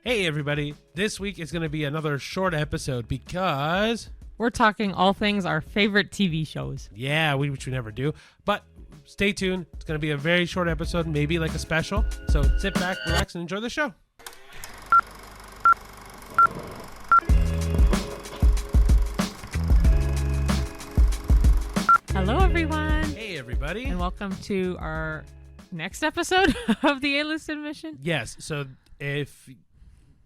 Hey everybody, this week is going to be another short episode because... we're talking all things our favorite TV shows. Yeah, which we never do, but stay tuned. It's going to be a very short episode, maybe like a special. So sit back, relax, and enjoy the show. Hello everyone. Hey everybody. And welcome to our next episode of the A-List Admission. Yes, so if...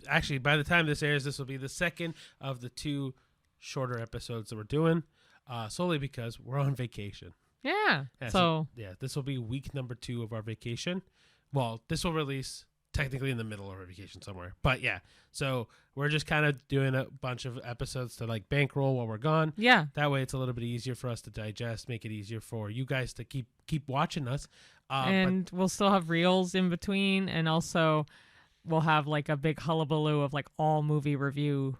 actually, by the time this airs, this will be the second of the two shorter episodes that we're doing, solely because we're on vacation. Yeah. This will be week number 2 of our vacation. Well, this will release technically in the middle of our vacation somewhere. But yeah, so we're just kind of doing a bunch of episodes to like bankroll while we're gone. Yeah. That way it's a little bit easier for us to digest, make it easier for you guys to keep watching us. We'll still have reels in between, and also... we'll have like a big hullabaloo of like all movie reviews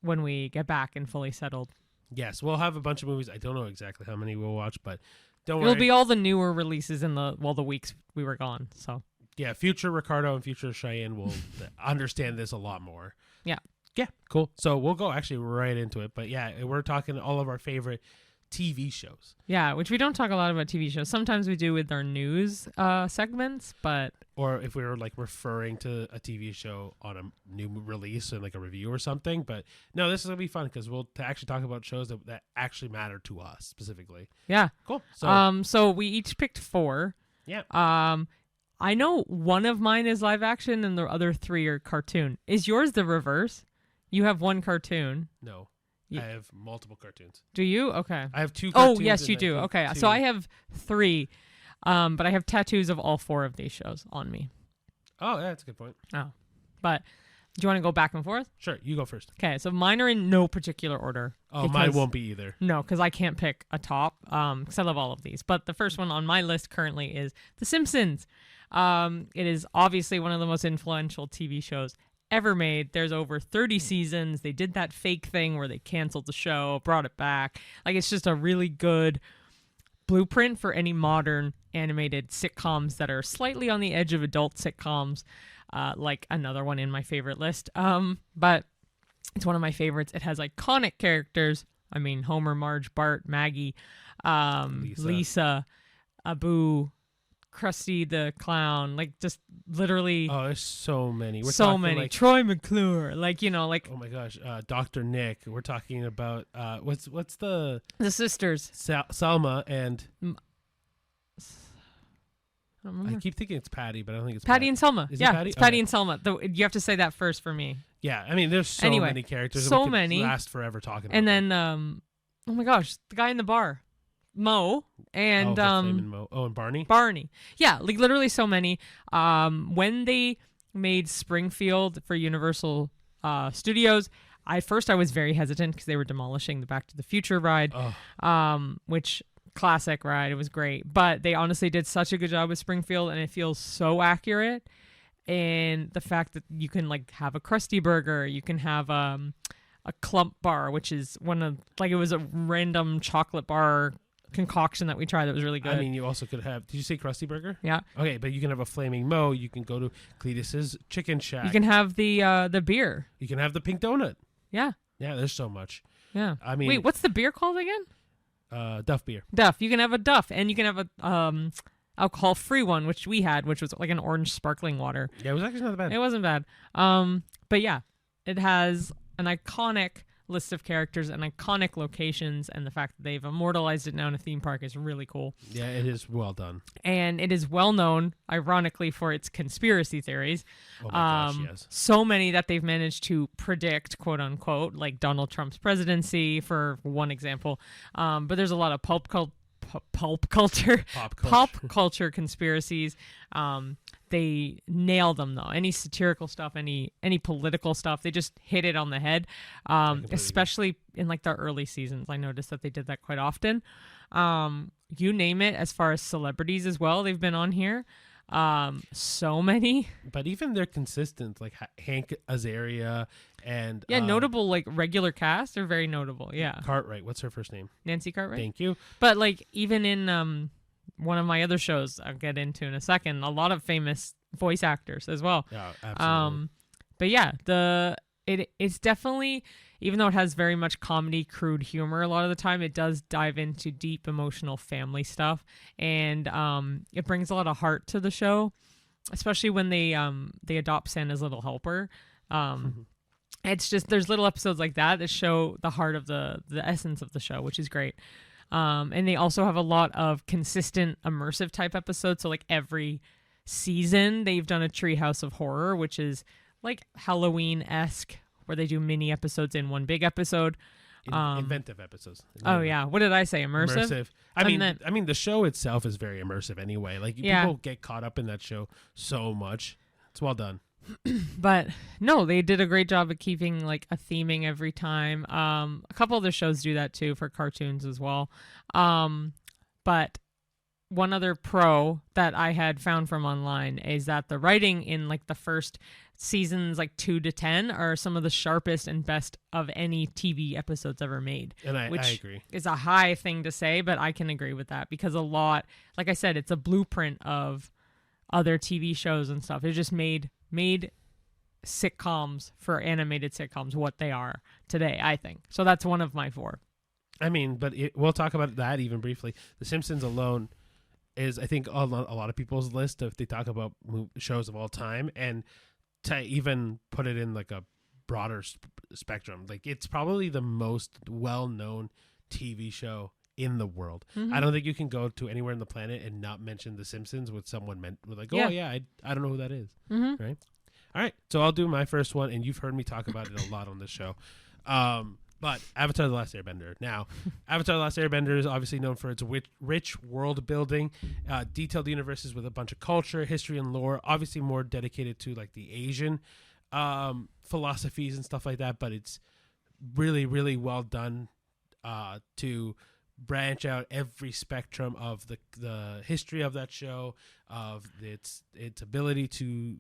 when we get back and fully settled. Yes, we'll have a bunch of movies. I don't know exactly how many we'll watch, but don't worry. It'll be all the newer releases in the weeks we were gone. So yeah, future Ricardo and future Cheyenne will understand this a lot more. Yeah. Yeah, cool. So we'll go actually right into it. But yeah, we're talking all of our favorite TV shows. Yeah, which we don't talk a lot about TV shows. Sometimes we do with our news segments, but... or if we were like referring to a TV show on a new release and like a review or something. But no, this is going to be fun because we'll actually talk about shows that actually matter to us specifically. Yeah. Cool. So we each picked 4. Yeah. I know one of mine is live action and the other 3 are cartoon. Is yours the reverse? You have one cartoon. No. I have multiple cartoons. Do you? Okay. I have 2 cartoons. Oh, yes, you do. Okay. 2. So I have 3, but I have tattoos of all 4 of these shows on me. Oh, yeah, that's a good point. Oh. But do you want to go back and forth? Sure, you go first. Okay, so mine are in no particular order. Oh, mine won't be either. No, because I can't pick a top, because I love all of these. But the first one on my list currently is The Simpsons. It is obviously one of the most influential TV shows ever made. There's over 30 seasons. They did that fake thing where they canceled the show, brought it back. Like, it's just a really good blueprint for any modern animated sitcoms that are slightly on the edge of adult sitcoms, like another one in my favorite list. But it's one of my favorites. It has iconic characters. I mean, Homer, Marge, Bart, Maggie, Lisa, Abu, Krusty the Clown, like just literally. Oh, there's so many. So many. Like, Troy McClure, like, you know, like. Oh my gosh, Dr. Nick. We're talking about what's the sisters. Salma and. I don't remember. I keep thinking it's Patty, but I don't think it's Patty and Selma. Is yeah, it Patty? It's Patty and Selma. You have to say that first for me. Yeah, I mean, there's so many characters. So we could many. last forever talking about. And then, oh my gosh, the guy in the bar. Mo and Mo. Oh, and Barney. Yeah, like literally so many. When they made Springfield for Universal Studios, I was very hesitant because they were demolishing the Back to the Future ride, which classic ride. It was great, but they honestly did such a good job with Springfield, and it feels so accurate. And the fact that you can like have a Krusty Burger, you can have a Clump bar, which is it was a random chocolate bar concoction that we tried that was really good. I mean, you also could have. Did you say Krusty Burger? Yeah. Okay, but you can have a Flaming Mo. You can go to Cletus's Chicken Shack. You can have the beer. You can have the Pink Donut. Yeah. Yeah, there's so much. Yeah. I mean, wait, what's the beer called again? Duff beer. Duff. You can have a Duff, and you can have a alcohol-free one, which we had, which was like an orange sparkling water. Yeah, it was actually not bad. It wasn't bad. But yeah, it has an iconic list of characters and iconic locations, and the fact that they've immortalized it now in a theme park is really cool. Yeah, it is well done. And it is well known, ironically, for its conspiracy theories. Oh my gosh, yes. So many that they've managed to predict, quote unquote, like Donald Trump's presidency, for one example. But there's a lot of pop culture conspiracies. They nail them though. Any satirical stuff, any political stuff, they just hit it on the head. Especially in like the early seasons, I noticed that they did that quite often. You name it, as far as celebrities as well, they've been on here. So many. But even they're consistent, like Hank Azaria and notable like regular cast are very notable. Yeah. Cartwright. What's her first name? Nancy Cartwright. Thank you. But like even in one of my other shows I'll get into in a second, a lot of famous voice actors as well. Yeah, absolutely. But yeah, it's definitely, even though it has very much comedy, crude humor a lot of the time, it does dive into deep emotional family stuff, and it brings a lot of heart to the show, especially when they adopt Santa's little helper. It's just, there's little episodes like that show the heart of the essence of the show, which is great. And they also have a lot of consistent immersive type episodes. So like every season they've done a Treehouse of Horror, which is like Halloween-esque, where they do mini episodes in one big episode. Inventive episodes. Oh yeah, what did I say? Immersive. I mean, the show itself is very immersive anyway. Like people get caught up in that show so much. It's well done. But no, they did a great job of keeping like a theming every time. A couple other shows do that too for cartoons as well. But one other pro that I had found from online is that the writing in like the first seasons, like 2 to 10, are some of the sharpest and best of any TV episodes ever made. And I which agree. Is a high thing to say, but I can agree with that because a lot, like I said, it's a blueprint of other TV shows and stuff. It just made sitcoms, for animated sitcoms, what they are today, I think. So that's one of my 4. I mean, but we'll talk about that even briefly. The Simpsons alone is, I think, a lot of people's list if they talk about shows of all time, and to even put it in like a broader spectrum, like it's probably the most well-known TV show in the world. I don't think you can go to anywhere on the planet and not mention The Simpsons with someone with like, oh yeah, I don't know who that is. Right? All right, so I'll do my first one, and you've heard me talk about it a lot on this show. But Avatar: The Last Airbender. Now, Avatar: The Last Airbender is obviously known for its rich world building, detailed universes with a bunch of culture, history, and lore. Obviously, more dedicated to like the Asian philosophies and stuff like that. But it's really, really well done to branch out every spectrum of the history of that show, of its ability to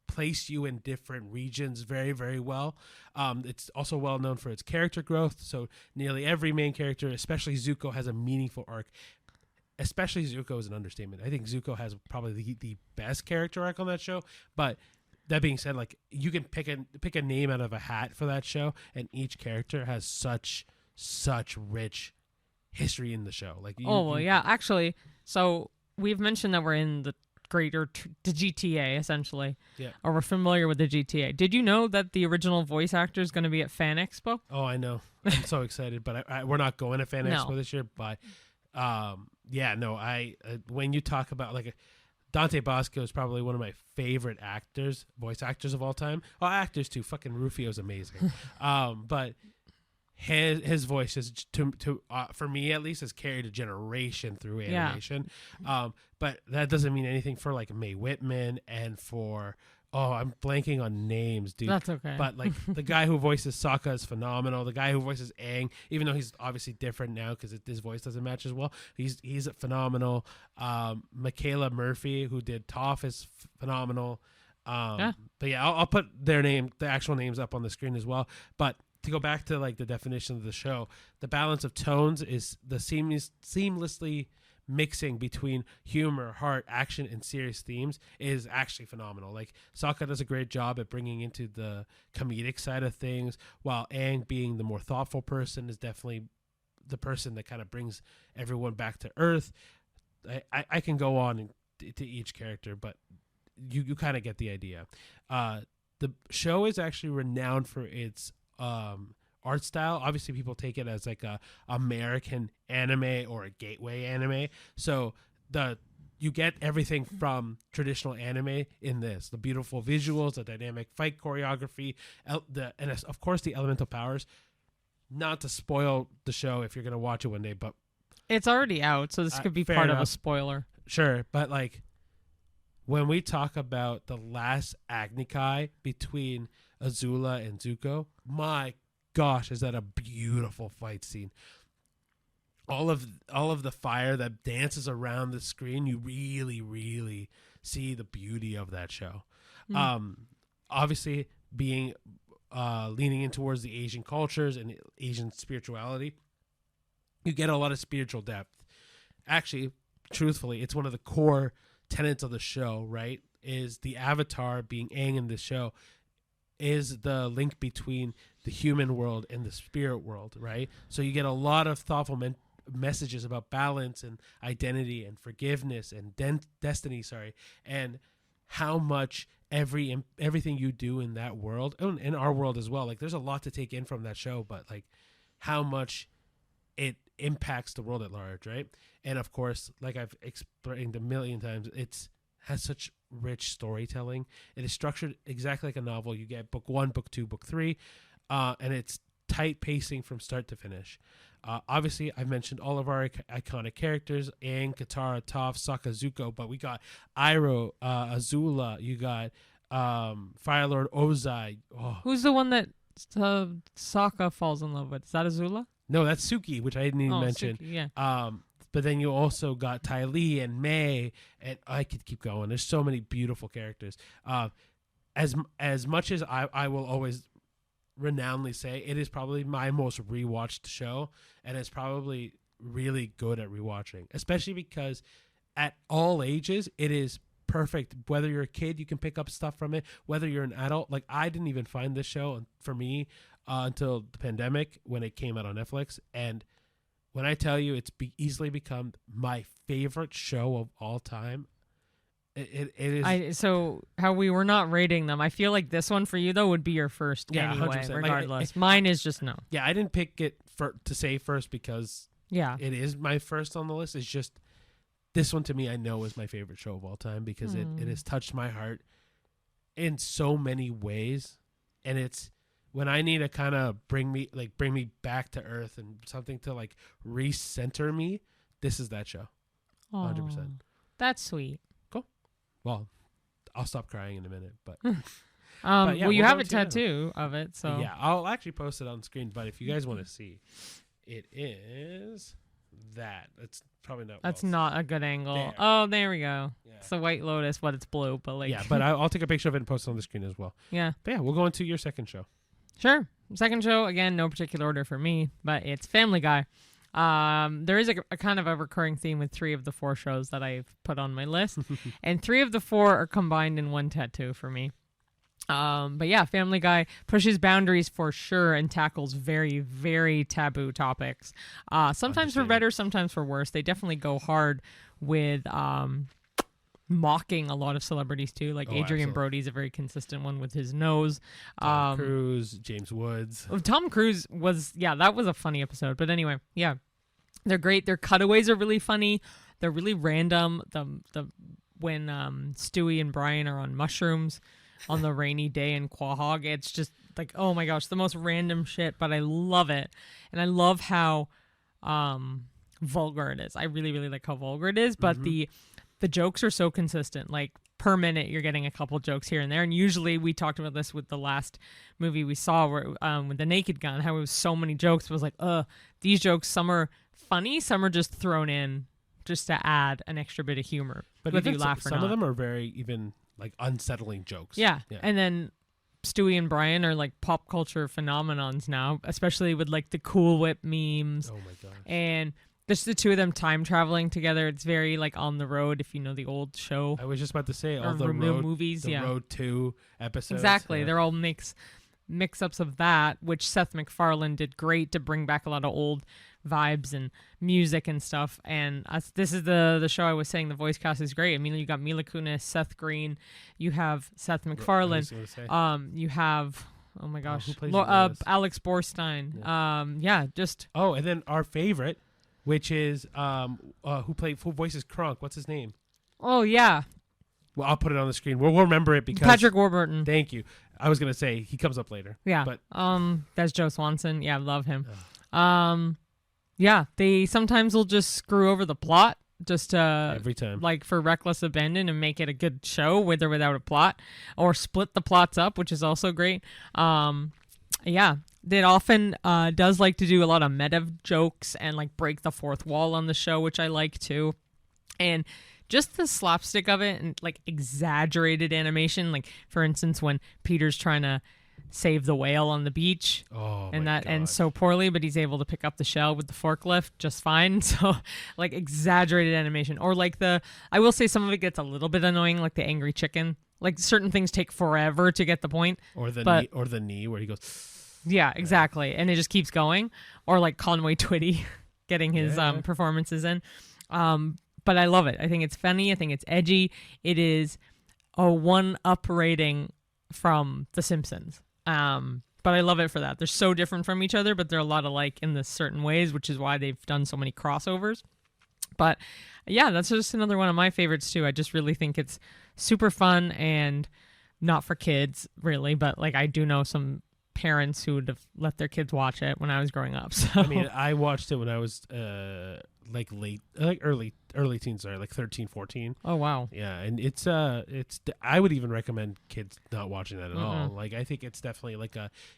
place you in different regions very, very well. It's also well known for its character growth. So nearly every main character, especially Zuko, has a meaningful arc. Especially Zuko is an understatement. I think Zuko has probably the best character arc on that show. But that being said, like you can pick a name out of a hat for that show, and each character has such rich history in the show. Like actually, so we've mentioned that we're in the the GTA essentially. Yeah. Or we're familiar with the GTA. Did you know that the original voice actor is going to be at Fan Expo? Oh, I know. I'm so excited, but we're not going to Fan Expo this year. But when you talk about like Dante Bosco is probably one of my favorite voice actors of all time. Well, actors too. Fucking Rufio's amazing. But his voice is for me at least has carried a generation through animation. But that doesn't mean anything for like Mae Whitman and for I'm blanking on names, dude. That's okay. But like the guy who voices Sokka is phenomenal. The guy who voices Aang, even though he's obviously different now because his voice doesn't match as well, he's phenomenal. Michaela Murphy, who did Toph, is phenomenal. But yeah, I'll put the actual names up on the screen as well. But to go back to like the definition of the show, the balance of tones is the seamlessly mixing between humor, heart, action, and serious themes is actually phenomenal. Like Sokka does a great job at bringing into the comedic side of things, while Aang, being the more thoughtful person, is definitely the person that kind of brings everyone back to earth. I can go on to each character, but you kind of get the idea. The show is actually renowned for its art style. Obviously people take it as like a American anime or a gateway anime, so you get everything from traditional anime in this: the beautiful visuals, the dynamic fight choreography, and of course the elemental powers. Not to spoil the show if you're gonna watch it one day, but it's already out, so this could be part of a spoiler. Sure, but like when we talk about the last Agni Kai between Azula and Zuko, my gosh, is that a beautiful fight scene. All of the fire that dances around the screen, you really, really see the beauty of that show. Obviously being leaning in towards the Asian cultures and Asian spirituality, you get a lot of spiritual depth. Actually, truthfully, it's one of the core tenets of the show, right? Is the avatar being Aang in this show is the link between the human world and the spirit world, right? So you get a lot of thoughtful messages about balance and identity and forgiveness and destiny, and how much everything you do in that world, and in our world as well, like there's a lot to take in from that show, but like how much it impacts the world at large, right? And of course, like I've explained a million times, it's has such rich storytelling. It is structured exactly like a novel. You get book 1, book 2, book 3, and it's tight pacing from start to finish. Obviously, I've mentioned all of our iconic characters: Aang, Katara, Toph, Sokka, Zuko, but we got Iroh, Azula. You got Fire Lord Ozai. Oh. Who's the one that Sokka falls in love with? Is that Azula? No, that's Suki, which I didn't even mention. Suki, yeah. But then you also got Ty Lee and May, and I could keep going. There's so many beautiful characters. As much as I will always renownedly say it is probably my most rewatched show, and it's probably really good at rewatching, especially because at all ages it is perfect. Whether you're a kid, you can pick up stuff from it. Whether you're an adult, like I didn't even find this show for me until the pandemic when it came out on Netflix, and when I tell you it's easily become my favorite show of all time, it is. So how we were not rating them, I feel like this one for you though would be your first anyway, 100%. Regardless. Mine is just no. Yeah, I didn't pick it to say first because it is my first on the list. It's just this one to me I know is my favorite show of all time because it has touched my heart in so many ways, and it's when I need to kind of bring me back to earth and something to like recenter me, this is that show. 100%. That's sweet. Cool. Well, I'll stop crying in a minute, but but yeah, well, you have a tattoo of it, so yeah, I'll actually post it on screen. But if you guys want to see, it is that. It's probably not. That's not a good angle. There. Oh, there we go. Yeah. It's the White Lotus, but it's blue. But like, yeah, but I'll take a picture of it and post it on the screen as well. Yeah. But yeah, we'll go into your second show. Sure. Second show, again, no particular order for me, but it's Family Guy. There is a kind of a recurring theme with 3 of the 4 shows that I've put on my list, and 3 of the 4 are combined in one tattoo for me. But yeah, Family Guy pushes boundaries for sure and tackles very, very taboo topics. Sometimes for better, sometimes for worse. They definitely go hard with mocking a lot of celebrities too. Like Adrian Brody's a very consistent one with his nose. Tom Cruise, James Woods. Tom Cruise that was a funny episode. But anyway, yeah, they're great. Their cutaways are really funny. They're really random. When Stewie and Brian are on mushrooms on the rainy day in Quahog, it's just like, oh my gosh, the most random shit, but I love it. And I love how vulgar it is. I really, really like how vulgar it is, but the jokes are so consistent. Like per minute, you're getting a couple jokes here and there. And usually we talked about this with the last movie we saw where with the Naked Gun, how it was so many jokes. It was like, these jokes, some are funny, some are just thrown in just to add an extra bit of humor. But whether you laugh or not. Some of them are very even like unsettling jokes. Yeah. And then Stewie and Brian are like pop culture phenomenons now, especially with like the Cool Whip memes. Oh my gosh. And just the 2 of them time traveling together. It's very like On the Road, if you know the old show. I was just about to say all the road movies, the Road 2 episodes. Exactly. Yeah. They're all mix-ups of that, which Seth MacFarlane did great to bring back a lot of old vibes and music and stuff. And this is the show I was saying the voice cast is great. I mean, you got Mila Kunis, Seth Green, you have Seth MacFarlane, you have oh my gosh, Alex Borstein. Yeah. And then our favorite, which is who voices Kronk. What's his name? Oh yeah. Well, I'll put it on the screen. We'll remember it because Patrick Warburton. Thank you. I was gonna say he comes up later. Yeah. But that's Joe Swanson. Yeah, love him. Yeah, they sometimes will just screw over the plot just every time, like for Reckless Abandon, and make it a good show with or without a plot, or split the plots up, which is also great. Yeah, it often does like to do a lot of meta jokes and like break the fourth wall on the show, which I like too. And just the slapstick of it and like exaggerated animation, like for instance when Peter's trying to save the whale on the beach, and that ends so poorly, but he's able to pick up the shell with the forklift just fine. So like exaggerated animation, or like I will say some of it gets a little bit annoying, like the angry chicken Like certain things take forever to get the point. Or the knee where he goes. Yeah, exactly. And it just keeps going. Or like Conway Twitty getting his performances in. But I love it. I think it's funny. I think it's edgy. It is a 1-up rating from The Simpsons. But I love it for that. They're so different from each other, but they're a lot alike in the certain ways, which is why they've done so many crossovers. But yeah, that's just another one of my favorites too. I just really think it's super fun and not for kids really, but like I do know some parents who would have let their kids watch it when I was growing up. So I mean, I watched it when I was early teens, sorry, like 13, 14. Oh wow. Yeah, and it's I would even recommend kids not watching that at all. Like I think it's definitely like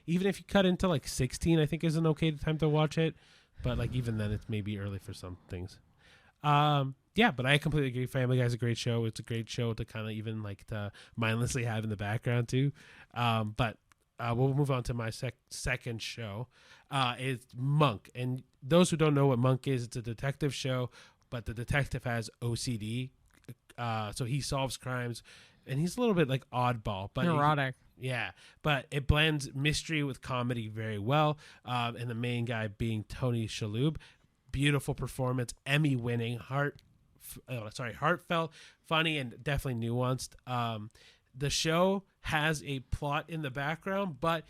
even if you cut into like 16, I think is an okay time to watch it, but like even then it's maybe early for some things. Yeah, but I completely agree. Family Guy's a great show. It's a great show to kind of even like to mindlessly have in the background too. But we'll move on to my second show. It's Monk. And those who don't know what Monk is, it's a detective show, but the detective has OCD. So he solves crimes, and he's a little bit like oddball. But neurotic. Yeah, but it blends mystery with comedy very well. And the main guy being Tony Shalhoub. Beautiful performance, Emmy-winning, heartfelt, funny, and definitely nuanced. The show has a plot in the background, but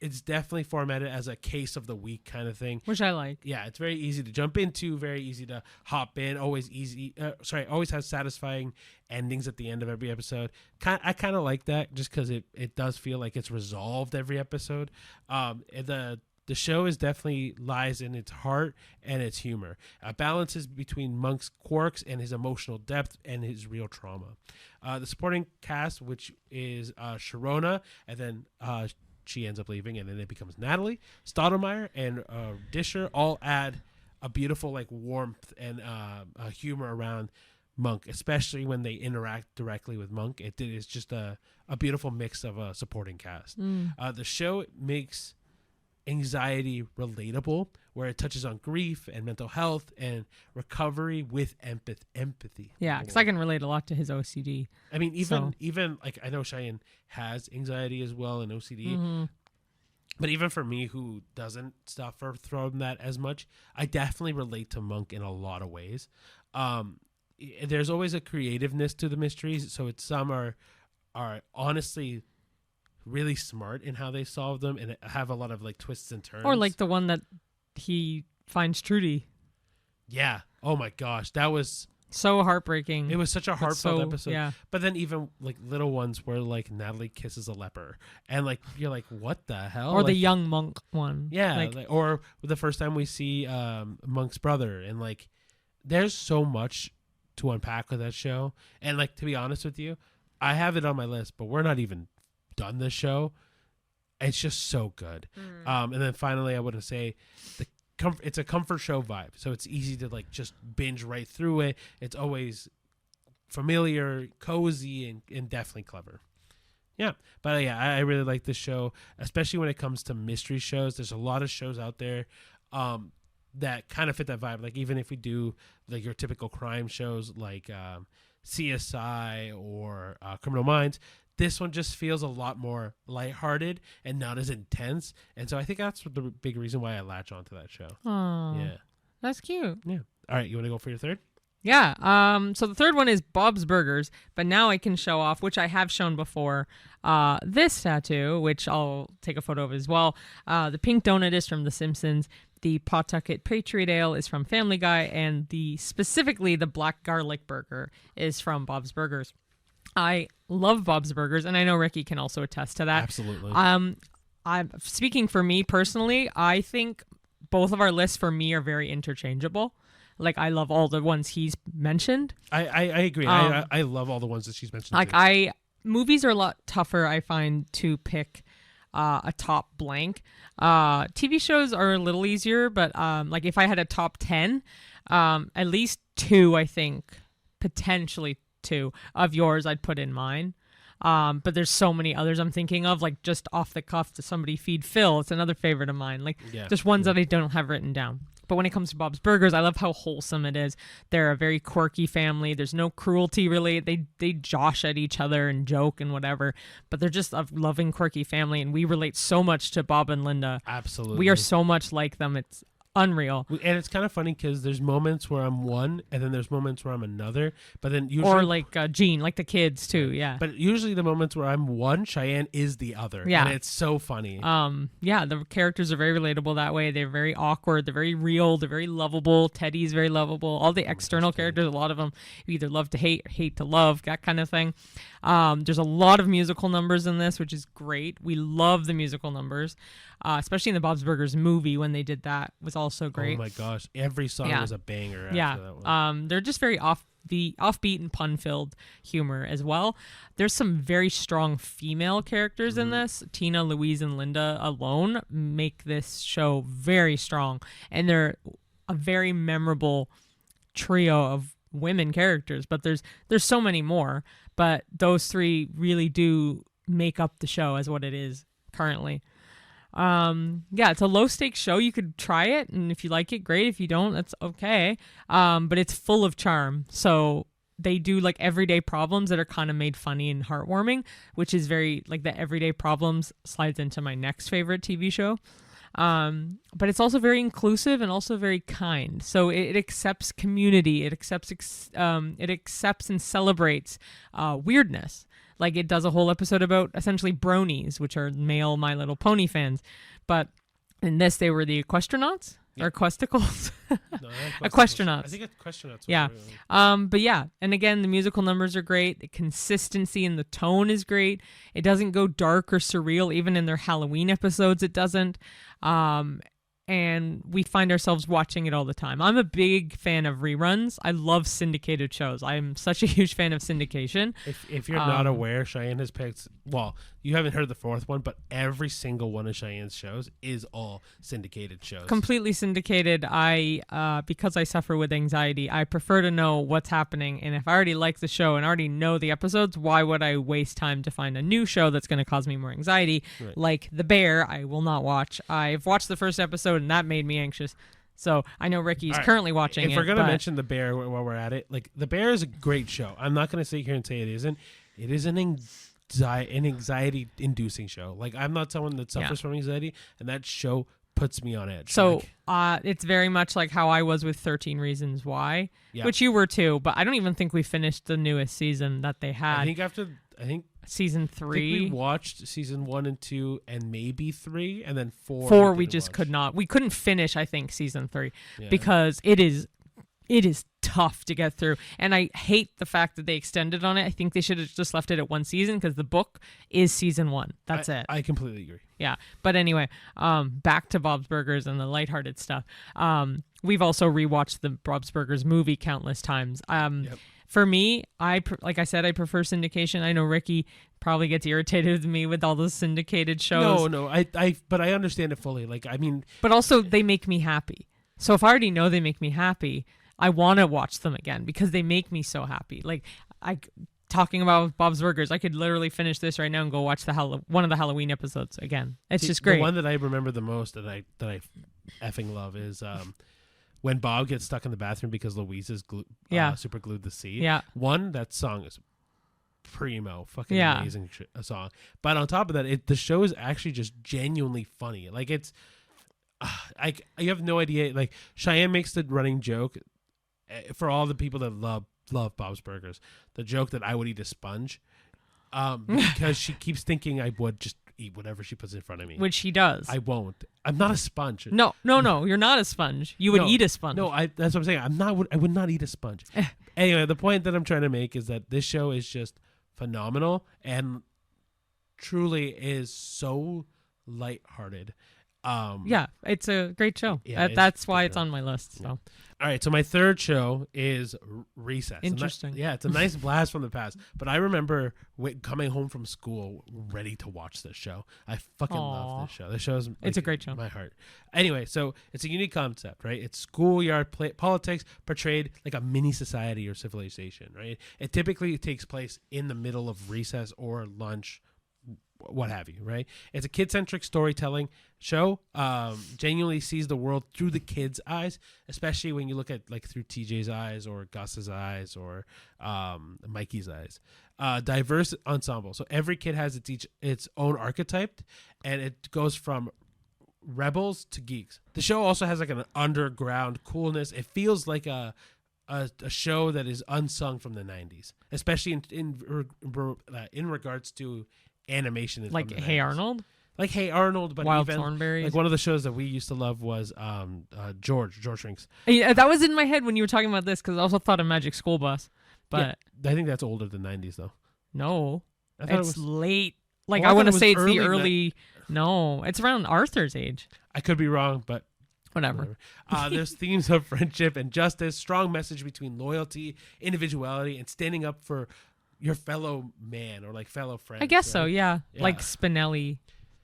it's definitely formatted as a case of the week kind of thing, which I like. Yeah, it's very easy to jump into, very easy to hop in. Always has satisfying endings at the end of every episode. I kind of like that just because it does feel like it's resolved every episode. The show is definitely lies in its heart and its humor. Balances between Monk's quirks and his emotional depth and his real trauma. The supporting cast, which is Sharona, and then she ends up leaving, and then it becomes Natalie, Stottlemyre, and Disher, all add a beautiful like warmth and humor around Monk, especially when they interact directly with Monk. It is just a beautiful mix of a supporting cast. The show makes anxiety relatable, where it touches on grief and mental health and recovery with empathy. Yeah, because I can relate a lot to his OCD. I mean, even like I know Cheyenne has anxiety as well and OCD, but even for me who doesn't suffer from that as much, I definitely relate to Monk in a lot of ways. There's always a creativeness to the mysteries, so some are honestly really smart in how they solve them and have a lot of like twists and turns. Or like the one that he finds Trudy. Yeah. Oh my gosh, that was so heartbreaking. It was such a heartfelt episode. Yeah. But then even like little ones where like Natalie kisses a leper, and like you're like, what the hell? Or like, the young Monk one. Yeah. Or the first time we see Monk's brother, and like there's so much to unpack with that show. And like to be honest with you, I have it on my list, but we're not even done this show. It's just so good. And then finally I would say it's a comfort show vibe, so it's easy to like just binge right through it. It's always familiar, cozy, and definitely clever. Yeah, but yeah, I really like this show, especially when it comes to mystery shows. There's a lot of shows out there that kind of fit that vibe. Like even if we do like your typical crime shows like CSI or Criminal Minds, this one just feels a lot more lighthearted and not as intense. And so I think that's the big reason why I latch onto that show. Oh, yeah. That's cute. Yeah. All right. You want to go for your third? Yeah. So the third one is Bob's Burgers, but now I can show off, which I have shown before, this tattoo, which I'll take a photo of as well. The pink donut is from The Simpsons. The Pawtucket Patriot Ale is from Family Guy, and specifically the black garlic burger is from Bob's Burgers. I love Bob's Burgers, and I know Ricky can also attest to that. Absolutely. I'm speaking for me personally. I think both of our lists for me are very interchangeable. Like I love all the ones he's mentioned. I agree. I love all the ones that she's mentioned. Like too. Movies are a lot tougher, I find, to pick a top blank. TV shows are a little easier, but like if I had a top 10, at least 2, I think, potentially 2 of yours I'd put in mine. But there's so many others I'm thinking of, like just off the cuff to somebody feed Phil. It's another favorite of mine. Like just ones that I don't have written down. But when it comes to Bob's Burgers, I love how wholesome it is. They're a very quirky family. There's no cruelty really. They josh at each other and joke and whatever, but they're just a loving, quirky family, and we relate so much to Bob and Linda. Absolutely. We are so much like them. It's unreal. And it's kind of funny because there's moments where I'm one, and then there's moments where I'm another. But then usually, Or like Gene, like the kids too. Yeah. But usually the moments where I'm one, Cheyenne is the other. Yeah. And it's so funny. Yeah, the characters are very relatable that way. They're very awkward. They're very real. They're very lovable. Teddy's very lovable. All the external characters, a lot of them, you either love to hate, or hate to love, that kind of thing. There's a lot of musical numbers in this, which is great. We love the musical numbers, especially in the Bob's Burgers movie when they did that was also great. Oh my gosh, every song was a banger. After that one. They're just very offbeat and pun-filled humor as well. There's some very strong female characters in this. Tina, Louise, and Linda alone make this show very strong, and they're a very memorable trio of women characters. But there's so many more, but those three really do make up the show as what it is currently. It's a low stakes show. You could try it, and if you like it, great. If you don't, that's okay. But it's full of charm. So they do like everyday problems that are kind of made funny and heartwarming, which is very like the everyday problems slides into my next favorite TV show. But it's also very inclusive and also very kind. So it accepts community. It accepts and celebrates weirdness. Like it does a whole episode about essentially bronies, which are male My Little Pony fans. But in this, they were the equestronauts or questicles. No, Equestronauts. I think it's Equestronauts. Yeah. But yeah. And again, the musical numbers are great. The consistency in the tone is great. It doesn't go dark or surreal. Even in their Halloween episodes, it doesn't. And we find ourselves watching it all the time. I'm a big fan of reruns. I love syndicated shows. I'm such a huge fan of syndication. If you're not aware, Cheyenne has picked, well, you haven't heard the fourth one, but every single one of Cheyenne's shows is all syndicated shows. Completely syndicated. Because I suffer with anxiety, I prefer to know what's happening. And if I already like the show and already know the episodes, why would I waste time to find a new show that's going to cause me more anxiety? Right. Like The Bear, I will not watch. I've watched the first episode, and that made me anxious. So I know Ricky's currently watching it. If we're going to mention The Bear while we're at it, like The Bear is a great show. I'm not going to sit here and say it isn't. It is an anxiety-inducing show. Like, I'm not someone that suffers from anxiety, and that show puts me on edge. So it's very much like how I was with 13 Reasons Why, which you were too, but I don't even think we finished the newest season that they had. I think season 3. We watched season 1 and 2 and maybe 3, and then 4. 4 we just could not. We couldn't finish, I think, season 3 because it is tough to get through, and I hate the fact that they extended on it. I think they should have just left it at one season because the book is season 1. That's it. I completely agree. Yeah, but anyway, back to Bob's Burgers and the lighthearted stuff. We've also rewatched the Bob's Burgers movie countless times. For me, like I said, I prefer syndication. I know Ricky probably gets irritated with me with all those syndicated shows. No, but I understand it fully. Like, I mean, but also they make me happy. So if I already know they make me happy, I want to watch them again because they make me so happy. Like, talking about Bob's Burgers, I could literally finish this right now and go watch one of the Halloween episodes again. It's just great. The one that I remember the most that I effing love is when Bob gets stuck in the bathroom because Louise is super glued the seat. Yeah. One, that song is primo, fucking amazing song. But on top of that, the show is actually just genuinely funny. Like, it's, you have no idea. Like, Cheyenne makes the running joke for all the people that love Bob's Burgers, the joke that I would eat a sponge, because she keeps thinking I would just eat whatever she puts in front of me. Which he does. I won't. I'm not a sponge. No, you're not a sponge. You would eat a sponge. No, that's what I'm saying. I would not eat a sponge. Anyway, the point that I'm trying to make is that this show is just phenomenal and truly is so lighthearted. It's a great show. Yeah, that's why it's on my list. So. All right, so my third show is Recess. Interesting. It's a nice blast from the past. But I remember coming home from school ready to watch this show. I fucking love this show. This show is it's a great show. My heart. Anyway, so it's a unique concept, right? It's schoolyard politics portrayed like a mini society or civilization, right? It typically takes place in the middle of recess or lunch, what have you, right? It's a kid-centric storytelling show. Genuinely sees the world through the kids' eyes, especially when you look at like through TJ's eyes or Gus's eyes or Mikey's eyes. Diverse ensemble. So every kid has its own archetype, and it goes from rebels to geeks. The show also has like an underground coolness. It feels like a show that is unsung from the 90s, especially in regards to animation. Like Hey 90s. Arnold? Like Hey Arnold, but Wild even Thornberries. like one of the shows that we used to love was George Shrinks. Yeah, that was in my head when you were talking about this because I also thought of Magic School Bus. But yeah, I think that's older than 90s though. no, I thought it's late. Like Well, I I want to thought it say was it's the early early. No, it's around Arthur's age. I could be wrong, but Whatever. there's themes of friendship and justice, strong message between loyalty, individuality, and standing up for your fellow man or like fellow friend. I guess so. right? Yeah. Yeah. Like Spinelli.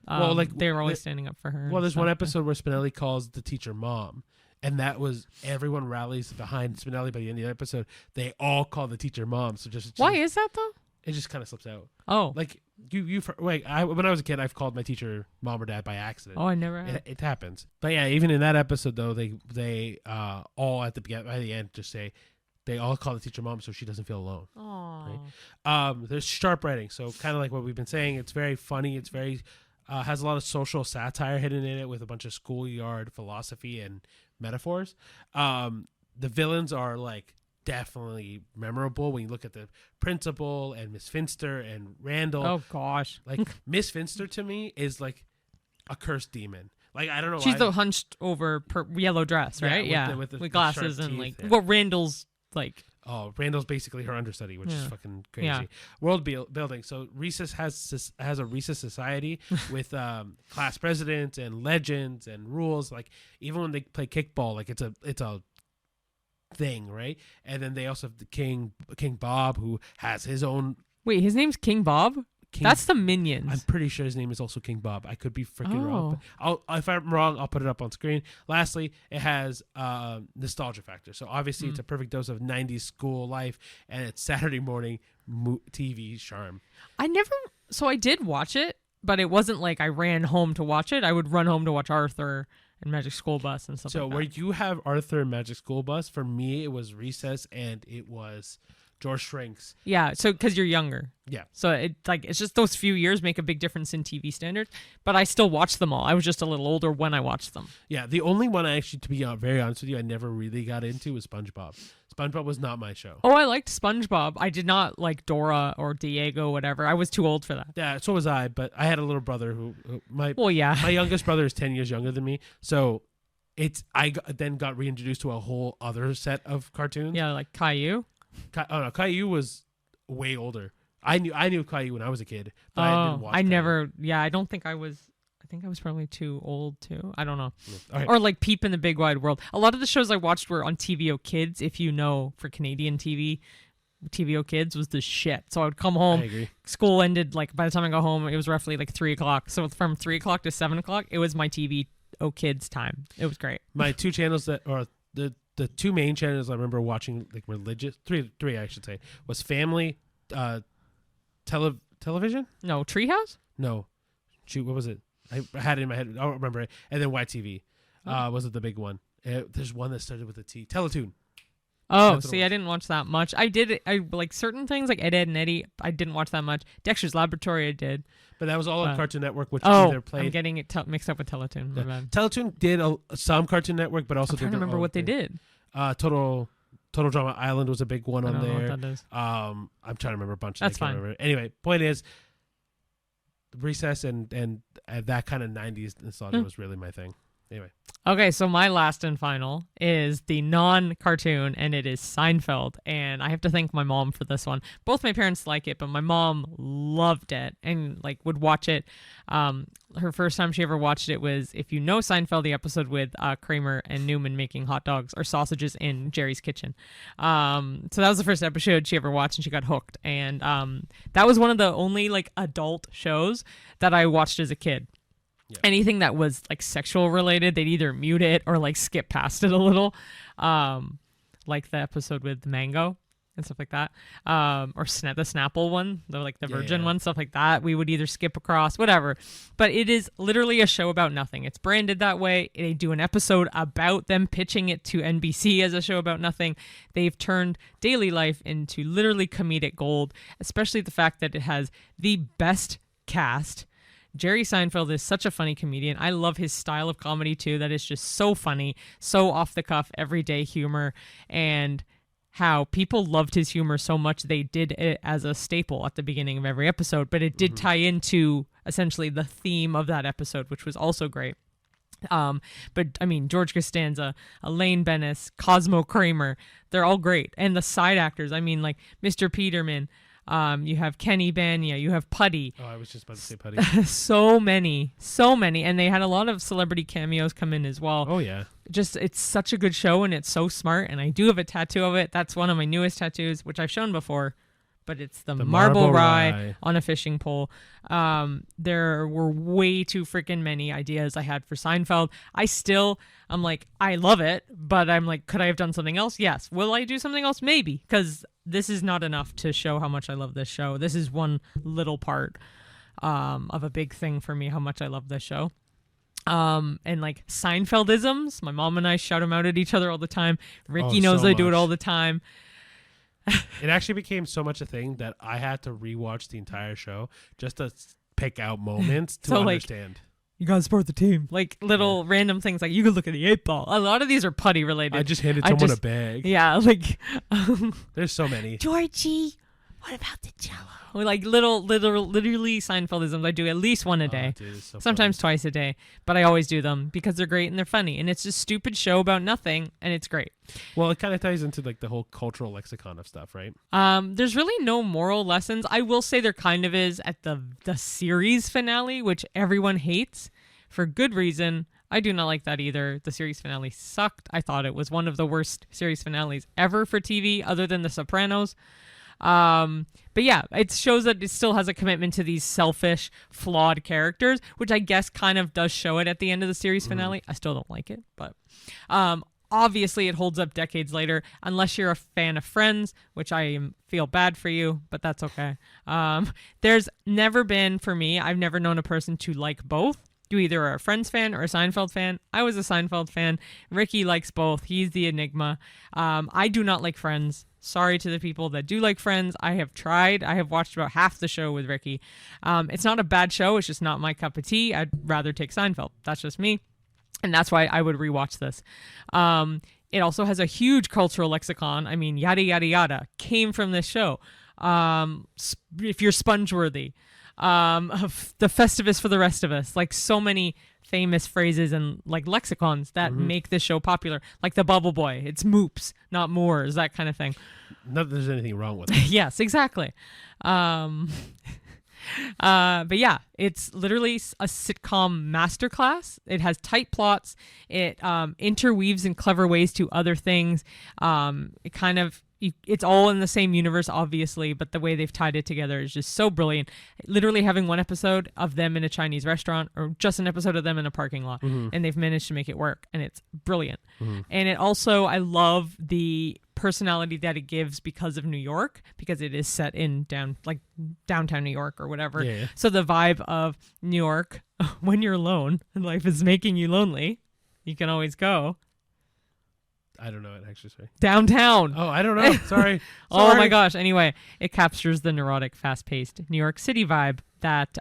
Well, like, they were always standing up for her. Well, and there's one stuff. episode where Spinelli calls the teacher mom, and that was everyone rallies behind Spinelli. By the end of the episode, they all call the teacher mom. So just Why is that though? it just kind of slips out. Oh. Like when I was a kid, I've called my teacher mom or dad by accident. Oh, I never. Had. It happens. But yeah, even in that episode though, they all at the by the end just say they all call the teacher mom so she doesn't feel alone. Oh. There's sharp writing, so kind of like what we've been saying. It's very funny. It's very has a lot of social satire hidden in it with a bunch of schoolyard philosophy and metaphors. The villains are like definitely memorable when you look at the principal and Miss Finster and Randall. Oh gosh. Like Miss Finster to me is like a cursed demon. Like I don't know. She's why. the hunched over yellow dress, Yeah, right? with Yeah. the- with the glasses sharp and teeth, like yeah. what Randall's like. Oh, Randall's basically her understudy, which is Yeah. fucking crazy. Yeah. World building. So Recess has a Recess society with class presidents and legends and rules. Like even when they play kickball, like it's a thing, right? And then they also have the King Bob, who has his own. Wait, his name's King Bob? That's the Minions. I'm pretty sure his name is also King Bob. I could be freaking wrong. Oh. But if I'm wrong, I'll put it up on screen. Lastly, it has nostalgia factor. So obviously, it's a perfect dose of 90s school life, and it's Saturday morning TV charm. I did watch it, but it wasn't like I ran home to watch it. I would run home to watch Arthur and Magic School Bus and stuff So like that. where you have Arthur and Magic School Bus, for me, it was Recess and it was George Shrinks. Yeah, so because you're younger. Yeah. So it's just those few years make a big difference in TV standards. But I still watched them all. I was just a little older when I watched them. Yeah, the only one I actually, to be very honest with you, I never really got into was SpongeBob. SpongeBob was not my show. Oh, I liked SpongeBob. I did not like Dora or Diego, whatever. I was too old for that. Yeah, so was I, but I had a little brother who my Yeah. youngest brother is 10 years younger than me, so then got reintroduced to a whole other set of cartoons. Yeah, like Caillou. Caillou was way older. I knew Caillou when I was a kid, but I didn't watch I Caillou. never. Yeah, I don't think I was. I think I was probably too old too. I don't know. All right. Or like Peep in the Big Wide World. A lot of the shows I watched were on TVO Kids. If you know, for Canadian TV, TVO Kids was the shit. So I would come I home. agree. School ended like by the time I got home, it was roughly like 3:00. So from 3:00 to 7:00, it was my TVO Kids time. It was great. My two channels that are the two main channels I remember watching, like religious, three I should say, was Family, television. No, Treehouse. No, shoot, what was it? I had it in my head. I don't remember it. And then YTV was it the big one? There's one that started with a T. Teletoon. Oh, That's what it see, was. I didn't watch that much. I like certain things like Ed, Edd and Eddie. I didn't watch that much. Dexter's Laboratory, I did. But that was all on Cartoon Network, which Oh, either played. I'm getting it mixed up with Teletoon. My bad. Teletoon did some Cartoon Network, but also I'm trying to did their remember own what they thing. did. Total Drama Island was a big one I on don't know there. what that is. I'm trying to remember a bunch. That's I can't fine. remember. Anyway, point is, Recess and that kind of 90s nostalgia was really my thing. Anyway. Okay, so my last and final is the non-cartoon, and it is Seinfeld. And I have to thank my mom for this one. Both my parents like it, but my mom loved it and like would watch it. Her first time she ever watched it was, if you know Seinfeld, the episode with Kramer and Newman making hot dogs or sausages in Jerry's kitchen. So that was the first episode she ever watched, and she got hooked. And that was one of the only like adult shows that I watched as a kid. Yeah. Anything that was like sexual related, they'd either mute it or like skip past it a little. Like the episode with Mango and stuff like that. Or the Snapple one, the Virgin one, stuff like that. We would either skip across, whatever. But it is literally a show about nothing. It's branded that way. They do an episode about them pitching it to NBC as a show about nothing. They've turned daily life into literally comedic gold, especially the fact that it has the best cast. Jerry Seinfeld is such a funny comedian. I love his style of comedy too. That is just so funny, so off the cuff, everyday humor, and how people loved his humor so much they did it as a staple at the beginning of every episode. But it did tie into essentially the theme of that episode, which was also great. But I mean, George Costanza, Elaine Bennis, Cosmo Kramer, they're all great. And the side actors, I mean, like Mr. Peterman, you have Kenny Bania, you have Putty. Oh, I was just about to say Putty. so many. And they had a lot of celebrity cameos come in as well. Oh, yeah. Just, it's such a good show, and it's so smart. And I do have a tattoo of it. That's one of my newest tattoos, which I've shown before. But it's the marble rye on a fishing pole. There were way too freaking many ideas I had for Seinfeld. I'm like, I love it, but I'm like, could I have done something else? Yes. Will I do something else? Maybe, because this is not enough to show how much I love this show. This is one little part of a big thing for me, how much I love this show. And like Seinfeldisms, my mom and I shout them out at each other all the time. Ricky knows I do it all the time. It actually became so much a thing that I had to rewatch the entire show just to pick out moments to understand. Like, you gotta support the team. Like little random things, like you could look at the 8-ball. A lot of these are Putty related. I just handed someone a bag. Yeah, like there's so many. Georgie, what about the Jello? Like literally Seinfeldisms. I do at least one a day, dude, so sometimes funny. Twice a day. But I always do them because they're great and they're funny, and it's a stupid show about nothing, and it's great. Well, it kind of ties into like the whole cultural lexicon of stuff, right? There's really no moral lessons. I will say there kind of is at the series finale, which everyone hates for good reason. I do not like that either. The series finale sucked. I thought it was one of the worst series finales ever for TV, other than The Sopranos. But yeah, it shows that it still has a commitment to these selfish, flawed characters, which I guess kind of does show it at the end of the series finale. I still don't like it, but obviously it holds up decades later, unless you're a fan of Friends, which I feel bad for you, but that's okay. There's never been, for me, I've never known a person to like both. You either are a Friends fan or a Seinfeld fan. I was a Seinfeld fan. Ricky likes both. He's the enigma. I do not like Friends. Sorry to the people that do like Friends. I have tried. I have watched about half the show with Ricky. It's not a bad show. It's just not my cup of tea. I'd rather take Seinfeld. That's just me. And that's why I would rewatch this. It also has a huge cultural lexicon. I mean, yada, yada, yada came from this show. If you're sponge-worthy. Of the Festivus for the rest of us, like so many famous phrases and like lexicons that make this show popular, like the bubble boy, it's moops, not moors, that kind of thing. Not that there's anything wrong with it. Yes, exactly. But yeah, it's literally a sitcom masterclass. It has tight plots. It interweaves in clever ways to other things. It kind of it's all in the same universe, obviously, but the way they've tied it together is just so brilliant. Literally having one episode of them in a Chinese restaurant or just an episode of them in a parking lot, and they've managed to make it work, and it's brilliant. And it also, I love the personality that it gives because of New York, because it is set in downtown New York or whatever. Yeah. So the vibe of New York, when you're alone and life is making you lonely, you can always go. I don't know it actually. Sorry. Downtown. Oh, I don't know. Sorry. Oh my gosh. Anyway, it captures the neurotic, fast-paced New York City vibe that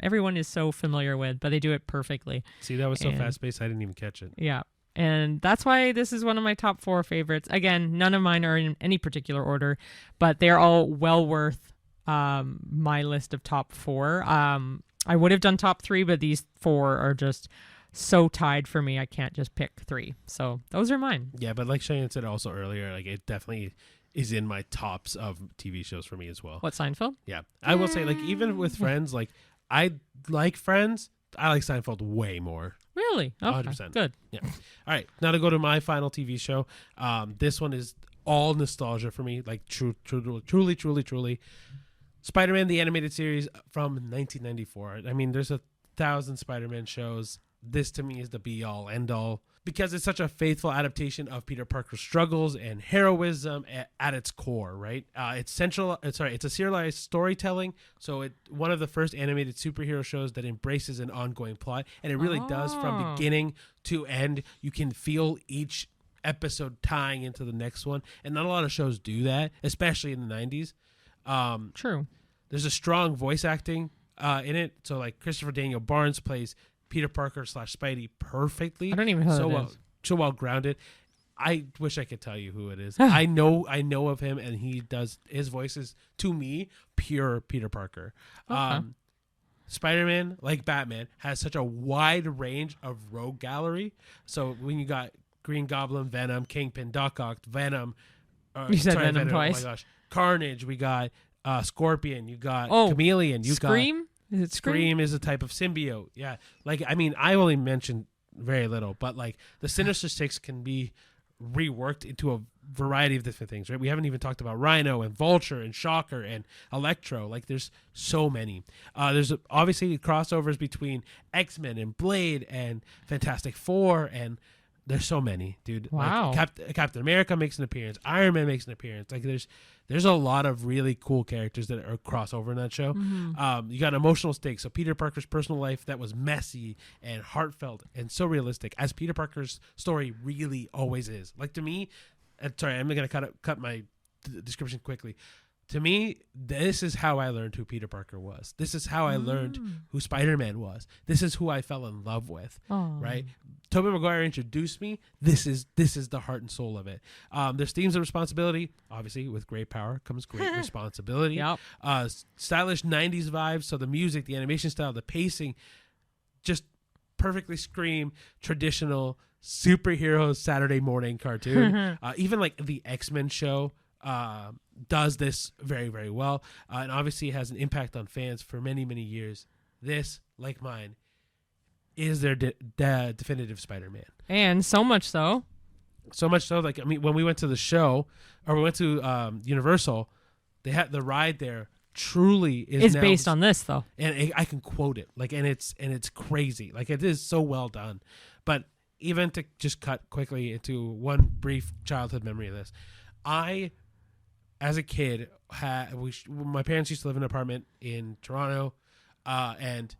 everyone is so familiar with, but they do it perfectly. See, that was so fast-paced, I didn't even catch it. Yeah. And that's why this is one of my top 4 favorites. Again, none of mine are in any particular order, but they're all well worth my list of top 4. I would have done top 3, but these 4 are just so tied for me. I can't just pick 3. So those are mine. Yeah, but like Cheyenne said also earlier, like it definitely is in my tops of TV shows for me as well. What, Seinfeld? Yeah. I will say, like, even with Friends, like I like Friends, I like Seinfeld way more. Really? Okay. 100%. Good. Yeah. All right. Now to go to my final TV show. This one is all nostalgia for me. Like truly. Spider-Man, the animated series from 1994. I mean, there's 1,000 Spider-Man shows this to me is the be all end all because it's such a faithful adaptation of Peter Parker's struggles and heroism at its core, right? It's a serialized storytelling. So one of the first animated superhero shows that embraces an ongoing plot, and it really does from beginning to end. You can feel each episode tying into the next one, and not a lot of shows do that, especially in the 90s. True. There's a strong voice acting in it. So like Christopher Daniel Barnes plays Peter Parker / Spidey perfectly. I don't even know who it is. So well grounded. I wish I could tell you who it is. I know of him, and his voice is, to me, pure Peter Parker. Okay. Spider-Man, like Batman, has such a wide range of rogue gallery. So when you got Green Goblin, Venom, Kingpin, Doc Ock, Venom. You said Venom twice. Oh my gosh. Carnage, we got Scorpion, you got Chameleon, you Scream? got Is it Scream? is a type of symbiote. Yeah. Like, I mean, I only mentioned very little, but like the Sinister Six can be reworked into a variety of different things, right? We haven't even talked about Rhino and Vulture and Shocker and Electro. Like, there's so many. There's obviously crossovers between X-Men and Blade and Fantastic Four, and there's so many, dude. Wow. Like Captain America makes an appearance. Iron Man makes an appearance. Like, there's a lot of really cool characters that are crossover in that show. Mm-hmm. You got emotional stakes. So Peter Parker's personal life that was messy and heartfelt and so realistic, as Peter Parker's story really always is. Like, to me, sorry, I'm going to cut my description quickly. To me, this is how I learned who Peter Parker was. This is how I learned who Spider-Man was. This is who I fell in love with, right? Tobey Maguire introduced me. This is the heart and soul of it. There's themes of responsibility. Obviously, with great power comes great responsibility. Yep. Stylish 90s vibes. So the music, the animation style, the pacing, just perfectly scream traditional superhero Saturday morning cartoon. Even like the X-Men show does this very, very well, and obviously has an impact on fans for many, many years. This, like mine, is their definitive Spider-Man. And so much so, like, I mean, when we went to the show, or we went to Universal, they had the ride there. Truly is now based on this, though, and I can quote it, like, and it's crazy, like, it is so well done. But even to just cut quickly into one brief childhood memory of this, as a kid, my parents used to live in an apartment in Toronto, and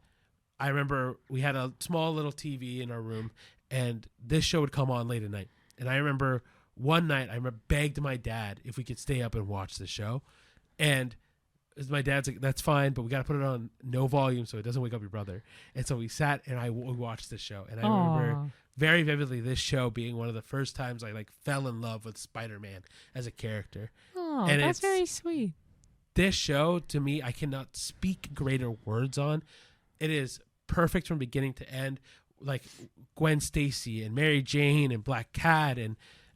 I remember we had a small little TV in our room, and this show would come on late at night. And I remember one night, I begged my dad if we could stay up and watch the show, and my dad's like, "That's fine, but we got to put it on no volume so it doesn't wake up your brother." And so we sat and we watched the show, and I remember very vividly this show being one of the first times I like fell in love with Spider-Man as a character. Oh, and that's very sweet. This show, to me, I cannot speak greater words on. It is perfect from beginning to end. Like Gwen Stacy and Mary Jane and Black Cat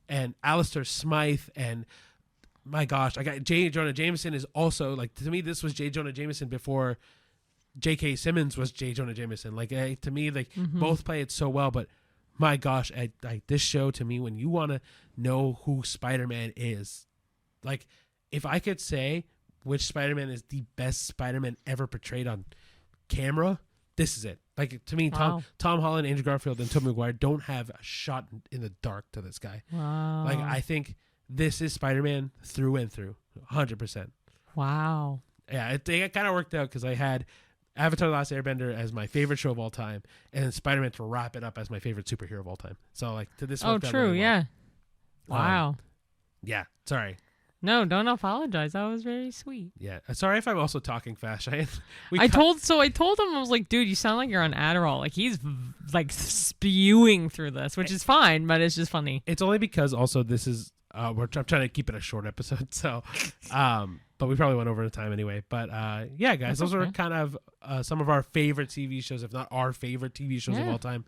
and Alistair Smythe, and my gosh, I got J. Jonah Jameson is also, like, to me, this was J. Jonah Jameson before J.K. Simmons was J. Jonah Jameson. Like, to me, like, both play it so well, but my gosh, this show, to me, when you want to know who Spider-Man is, like, if I could say which Spider-Man is the best Spider-Man ever portrayed on camera, this is it. Like, to me, Tom Holland, Andrew Garfield, and Tobey Maguire don't have a shot in the dark to this guy. Wow. Like, I think this is Spider-Man through and through, 100%. Wow. Yeah, it kind of worked out because I had Avatar: The Last Airbender as my favorite show of all time, and then Spider-Man to wrap it up as my favorite superhero of all time. So, like, to this. Oh, true. Really well. Wow. Yeah. Sorry. No, don't apologize. That was very sweet. Yeah. Sorry if I'm also talking fast. I told him, I was like, dude, you sound like you're on Adderall. Like, he's like spewing through this, which is fine, but it's just funny. It's only because also this is I'm trying to keep it a short episode, so but we probably went over the time anyway. But yeah, guys, those are kind of some of our favorite TV shows, if not our favorite TV shows of all time.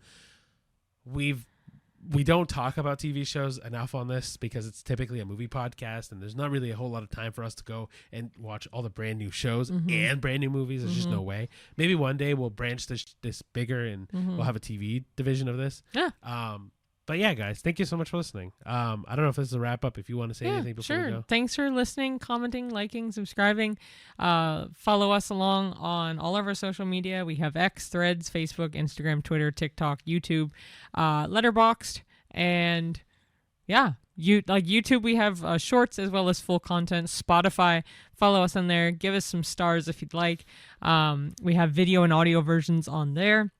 We don't talk about TV shows enough on this because it's typically a movie podcast, and there's not really a whole lot of time for us to go and watch all the brand new shows and brand new movies. There's just no way. Maybe one day we'll branch this bigger, and we'll have a TV division of this. Yeah. But yeah, guys, thank you so much for listening. I don't know if this is a wrap up. If you want to say anything before we go. Thanks for listening, commenting, liking, subscribing. Follow us along on all of our social media. We have X, Threads, Facebook, Instagram, Twitter, TikTok, YouTube, Letterboxd, and yeah, YouTube. We have shorts as well as full content. Spotify. Follow us on there. Give us some stars if you'd like. We have video and audio versions on there.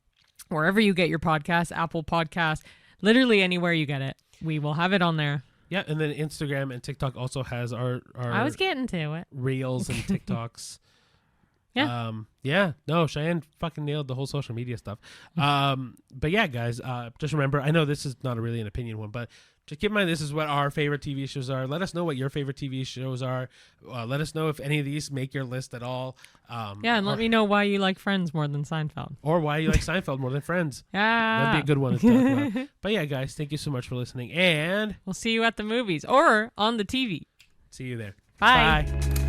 Wherever you get your podcasts, Apple Podcasts. Literally anywhere you get it, we will have it on there. Yeah, and then Instagram and TikTok also has our I was getting to it. Reels and TikToks. Yeah. No, Cheyenne fucking nailed the whole social media stuff. But yeah, guys, just remember, I know this is not really an opinion one, but just keep in mind this is what our favorite TV shows are. Let us know what your favorite TV shows are. Let us know if any of these make your list at all. And let me know why you like Friends more than Seinfeld. Or why you like Seinfeld more than Friends. Yeah. That'd be a good one to talk about. But yeah, guys, thank you so much for listening. And we'll see you at the movies or on the TV. See you there. Bye. Bye.